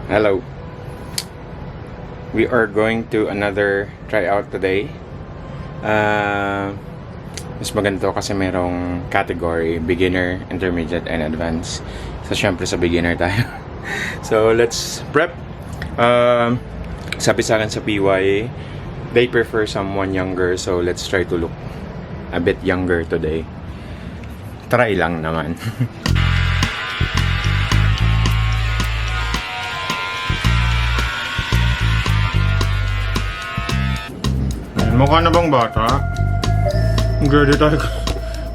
Hello. We are going to another tryout today. Mas maganda kasi merong category, beginner, intermediate, and advanced. So, syempre sa beginner tayo. So, let's prep. Sabi sa akin sa PY, they prefer someone younger. So, let's try to look a bit younger today. Try lang naman. Mukha na bang bata? Ready tayo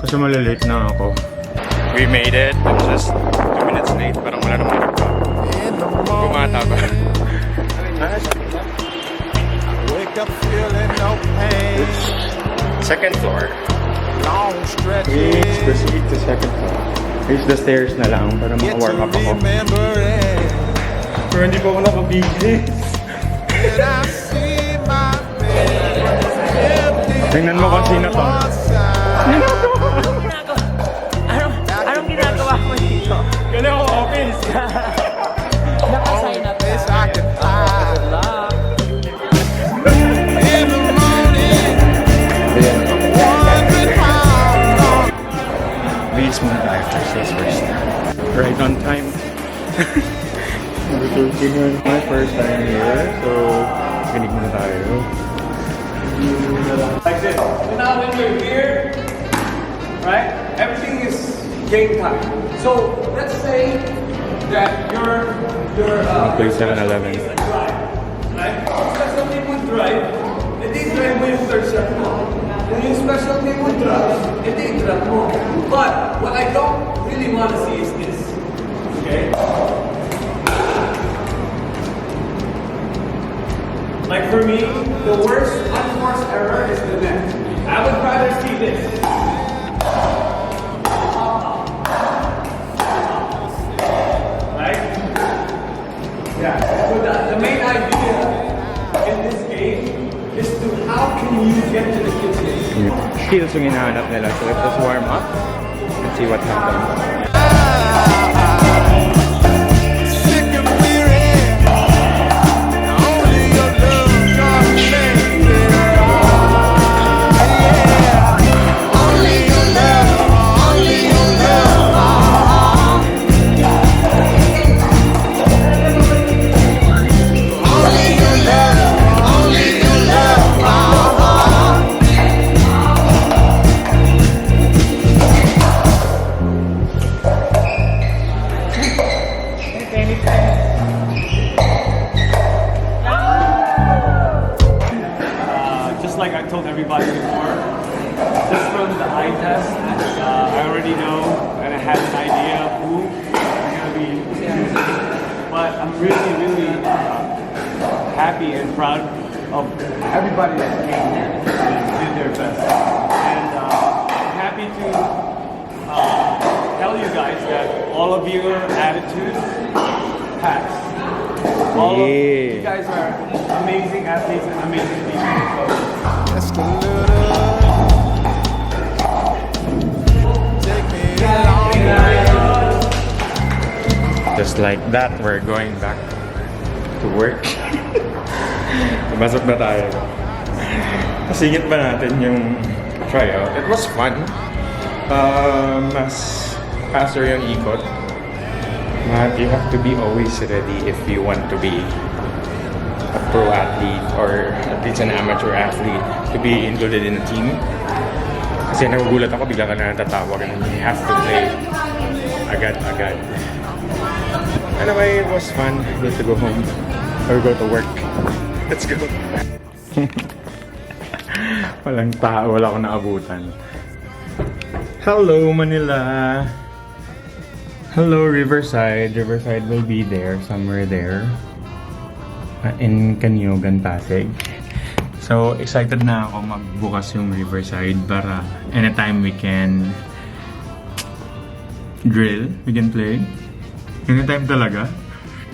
kasi malilate na ako. We made it. I'm just 2 minutes late. Parang wala namang nagpa. Bumata ba? Second floor. Let's proceed to second floor. Here's the stairs na lang para maka-warm up ako. Pero hindi pa ako nakabigis. Tingnan mo kung sino to. Anong ginagawa mo dito? Kaya ako office. Nakasign up ka. Bilis muna tayo. First things first. Right on time. My first time here. So, kinig muna tayo. Like this. So now when you're here, right, everything is game time. So let's say that you're Play 7-Eleven. drive, right? Special team would drive, hindi drive mo yung third set mo. Kung yung special team would drive, hindi drive mo. But what I don't really want to see is this. Okay? Like for me, the worst unforced error is the net. I would rather see this. Right? Yeah. So the main idea in this game is to how can you get to the kids' game? Skills yung hinahanap nila. So let's just warm up and see what happens. Just like I told everybody before, just from the eye test, I already know and I have an idea of who I'm going to be choosing. But I'm really, really happy and proud of everybody that came here and did their best. And I'm happy to tell you guys that all of your attitudes pass. All of you guys are amazing athletes and amazing people. Just like that, we're going back to work. Pumasok na tayo. Nasingit ba natin yung tryout? It was fun. Mas faster yung ikot. But you have to be always ready if you want to be a pro athlete or at least an amateur athlete to be included in a team. Kasi nagugulat ako, bigla ka na natatawag and you have to play agad-agad. Anyway, it was fun. We have to go home or go to work. Let's go. Walang tao, wala akong naabutan. Hello, Manila. Hello, Riverside. Riverside will be there, somewhere there. In Canyugan, Pasig. So, excited na ako magbukas yung Riverside para anytime we can drill, we can play. Anytime talaga.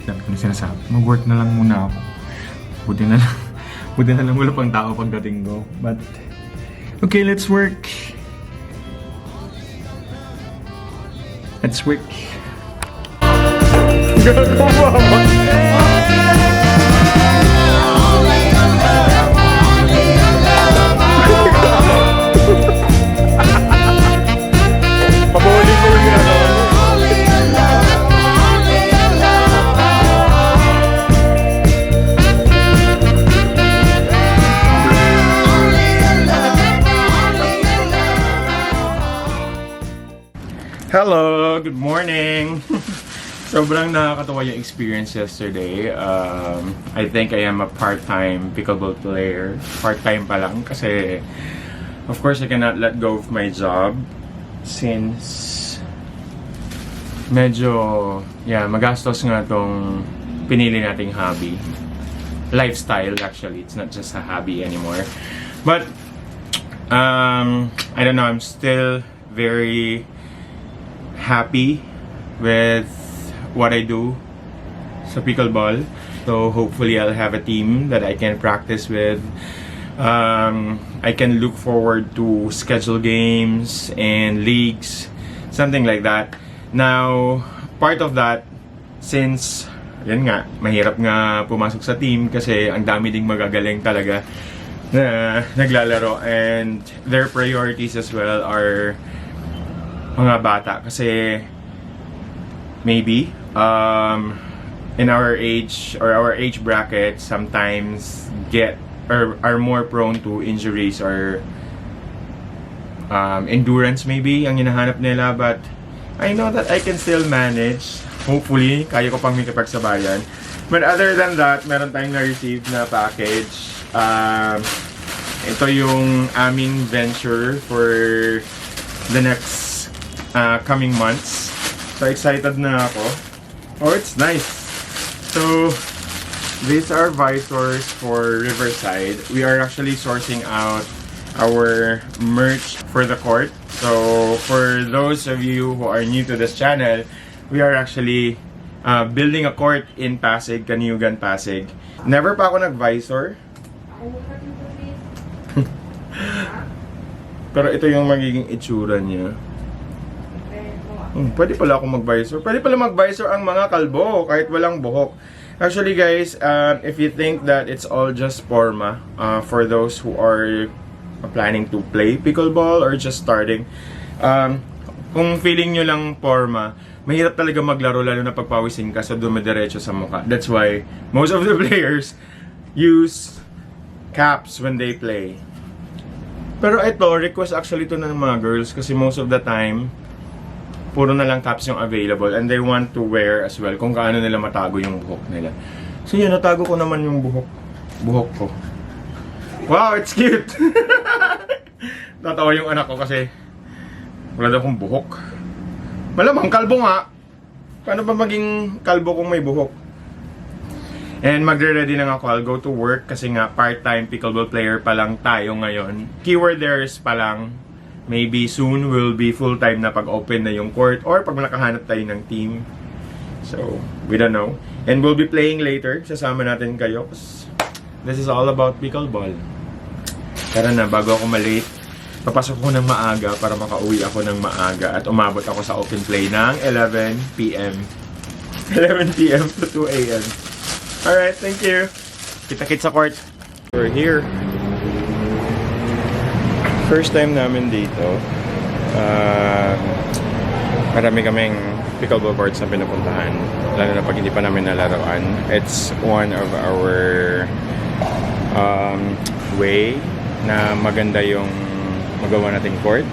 Dapat ko na sinasabi. Mag-work na lang muna ako. Buti na lang wala pang tao pagdating ko. But, okay, let's work. Let's work. Gagawa mo. Hello! Good morning! Sobrang nakakatawa yung experience yesterday. I think I am a part-time pickleball player. Part-time pa lang kasi of course I cannot let go of my job since medyo magastos nga tong pinili nating hobby. Lifestyle actually. It's not just a hobby anymore. But I don't know, I'm still very happy with what I do sa pickleball. So hopefully I'll have a team that I can practice with. I can look forward to schedule games and leagues, something like that. Now, part of that, since yan nga, mahirap nga pumasok sa team kasi ang dami ding magagaling talaga na naglalaro, and their priorities as well are mga bata kasi maybe in our age or our age bracket sometimes get or are more prone to injuries or endurance maybe ang hinahanap nila, but I know that I can still manage. Hopefully kaya ko pang makipagsabayan, but other than that, meron tayong na-receive na package. Ito yung aming venture for the next coming months. So excited na ako. Oh, it's nice. So these are visors for Riverside. We are actually sourcing out our merch for the court. So for those of you who are new to this channel, we are actually building a court in Pasig, Kaniugan, Pasig. Never pa ako nag-visor. Pero ito yung magiging itsura niya. Pwede pala ako mag-visor. Pwede pala mag-visor ang mga kalbo kahit walang buhok. Actually guys, if you think that it's all just forma, for those who are planning to play pickleball or just starting, kung feeling nyo lang forma, mahirap talaga maglaro lalo na pagpawisin ka so dumidiretso sa mukha. That's why most of the players use caps when they play. Pero ito, request actually to ng mga girls kasi most of the time, puro na lang caps yung available and they want to wear as well kung kaano nila matago yung buhok nila. So yun, natago ko naman yung buhok ko. Wow, it's cute! Tatawa yung anak ko kasi wala daw akong buhok. Malamang kalbo nga. Paano ba maging kalbo kung may buhok? And magre-ready lang ako. I'll go to work kasi nga part-time pickleball player pa lang tayo ngayon. Keyword there's pa lang. Maybe soon will be full-time na pag-open na yung court or pag nakahanap tayo ng team. So, we don't know. And we'll be playing later. Sasama natin kayo. This is all about pickleball. Tara na, bago ako malate, papasok ko ng maaga para makauwi ako ng maaga at umabot ako sa open play ng 11 p.m. 11 p.m. to 2 a.m. Alright, thank you. Kita-kits sa court. We're here. First time namin dito. Marami kaming pickleball courts na pinupuntahan. Lalo na pag hindi pa namin nalaroan. It's one of our way na maganda yung magawa nating court.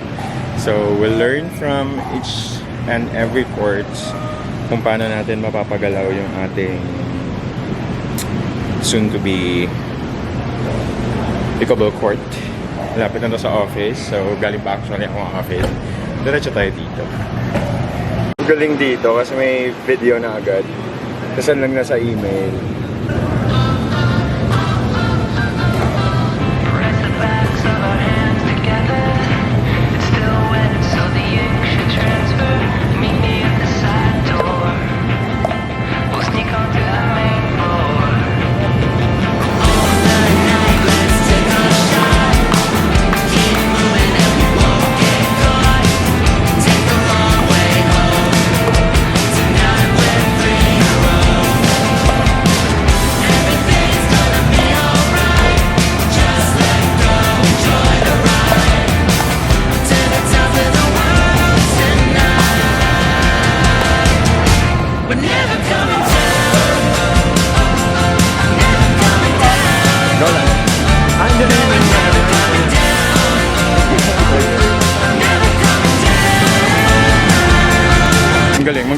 So we'll learn from each and every court kung paano natin mapapagalaw yung ating soon to be pickleball court. Lapit na to sa office, so galing pa actually ako ang office. Diretso tayo dito. Galing dito kasi may video na agad. Kasi lang na sa email.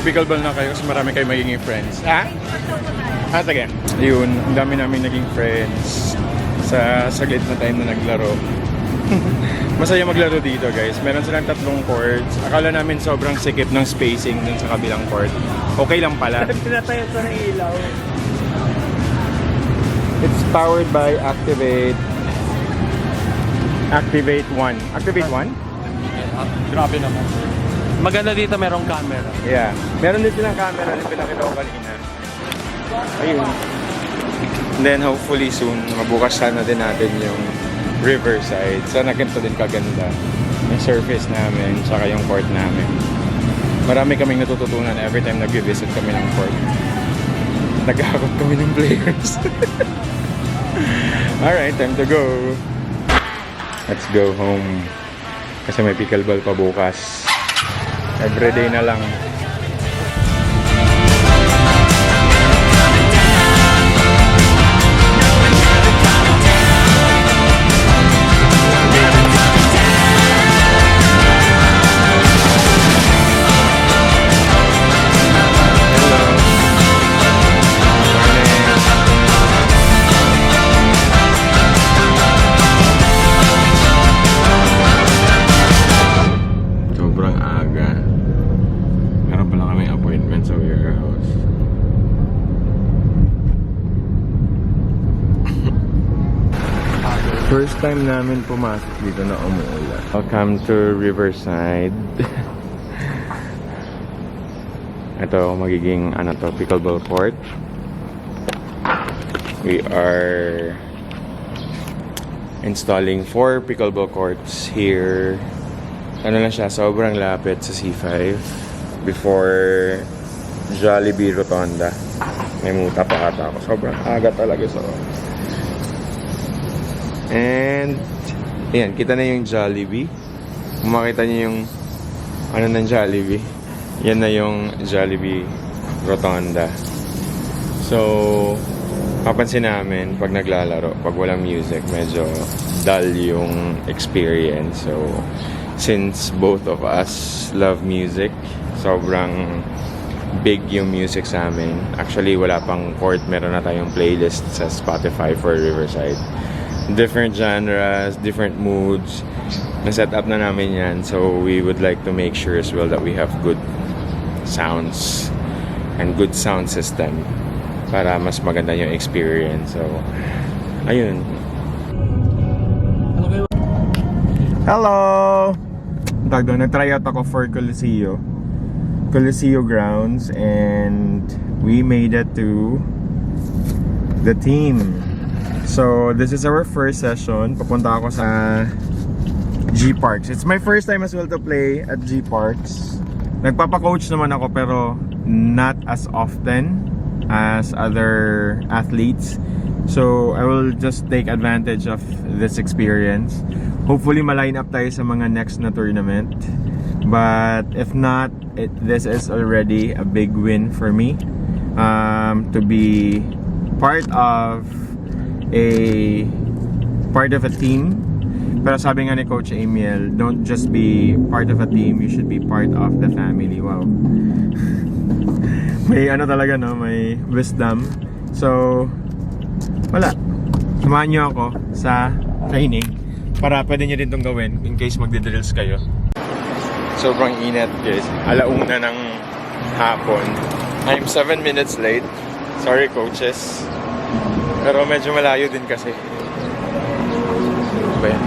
mag-pickleball na kayo kasi marami kayo magiging friends. Ha? Ah, sige. Yun, ang dami namin naging friends sa saglit na time na naglaro. Masaya maglaro dito guys. Meron silang 3 courts. Akala namin sobrang sikip ng spacing dun sa kabilang court. Okay lang pala. Pinatayo ko ng ilaw. It's powered by Activate 1. Activate 1? Grabe naman. Maganda dito merong camera. Yeah. Meron din silang camera na pinakita ko kanina. Ayun. And then hopefully soon, mabukas sana din natin yung Riverside. Sana ganito din kaganda. Yung surface namin, saka yung court namin. Marami kaming natututunan every time nag-visit kami ng court. Nag-aakot kami ng players. Alright, time to go. Let's go home. Kasi may pickleball pa bukas. Everyday na lang. Sobrang aga. Meron pala kaming appointment sa warehouse. First time namin pumasok dito na umuulan. Welcome to Riverside. Ito magiging pickleball court. We are installing 4 pickleball courts here. Ano lang siya, sobrang lapit sa C5 before Jollibee Rotonda. May muta pa ata ako. Sobrang aga talaga sa And ayan, kita na yung Jollibee. Kung makita niyo yung ng Jollibee, yan na yung Jollibee Rotonda. So papansin namin pag naglalaro, pag walang music, medyo dull yung experience. So since both of us love music, sobrang big yung music sa amin. Actually, wala pang court. Meron na tayong playlist sa Spotify for Riverside. Different genres, different moods. Na-set up na namin yan. So, we would like to make sure as well that we have good sounds and good sound system para mas maganda yung experience. So, ayun. Hello! Nag-try out ako for Coliseo grounds, and we made it to the team. So this is our first session. Papunta ako sa G Parks. It's my first time as well to play at G Parks. Nagpapa-coach naman ako pero not as often as other athletes. So I will just take advantage of this experience. Hopefully ma-line up tayo sa mga next na tournament. But if not, this is already a big win for me. To be part of a team. Pero sabi nga ni Coach Emil, don't just be part of a team, you should be part of the family. Wow. May talaga, no? May wisdom. So, wala. Samahan nyo ako sa training para pwede nyo din itong gawin in case magdi-drills kayo. Sobrang init guys. 1:00 ng hapon. I'm 7 minutes late. Sorry coaches. Pero medyo malayo din kasi. Ano ba yan?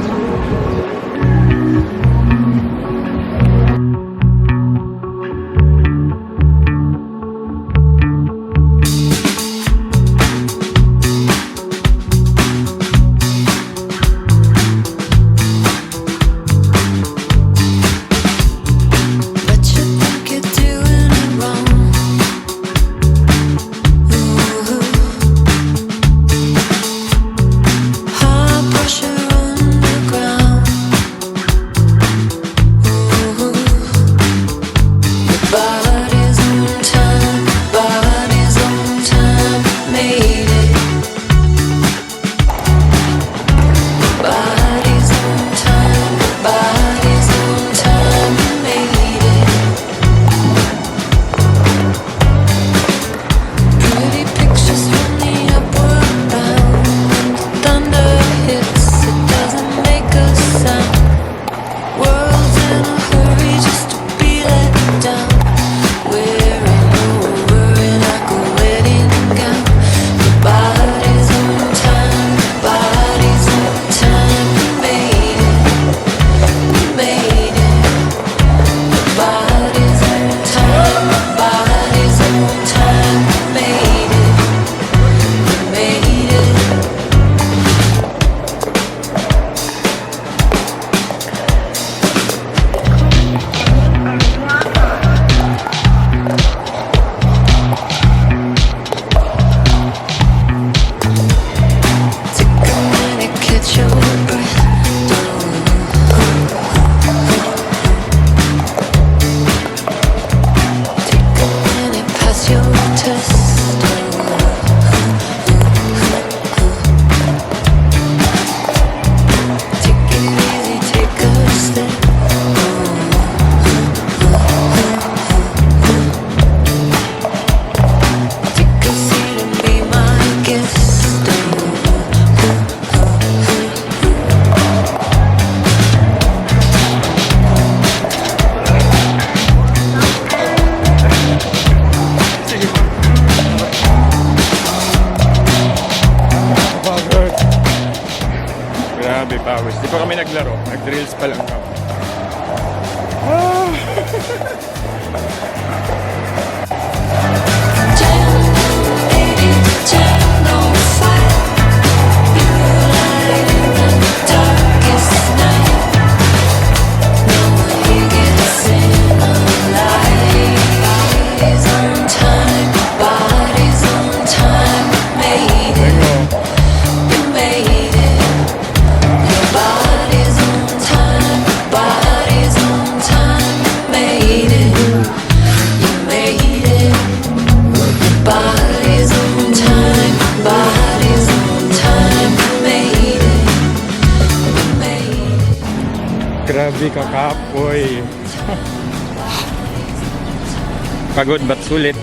Pressure on the pawis. Di pa kami naglaro. Nag-drills pa lang kami. Ah. Grabe ka, kapoy. Pagod but sulit.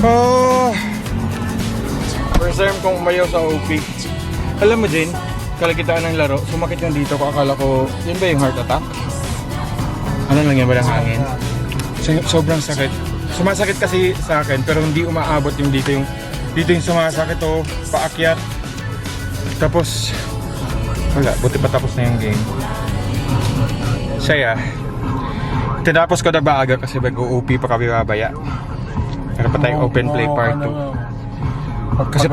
Oh, first time kong umayaw sa OP. Alam mo din, kalagitaan ng laro, sumakit yung dito ko. Akala ko, yun ba yung heart attack? Ano lang yan ba ng hangin? Sobrang sakit. Sumasakit kasi sa akin, pero hindi umaabot yung dito yung sumasakit o paakyat. Tapos wala, buti pa tapos na yung game. Saya. Tinapos ko na maaga kasi mag-OP pa kami babaya. Meron pa tayong open play part 2. Kasi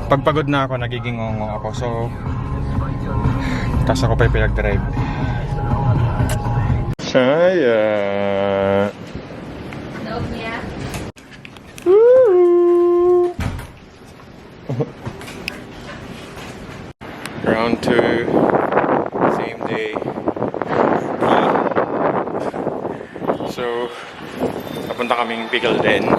pagpagod na ako, nagiging ngongo ako. So tas ako pa yung pinag-drive. Saya. Round 2, same day. So, napunta kaming Pickle din.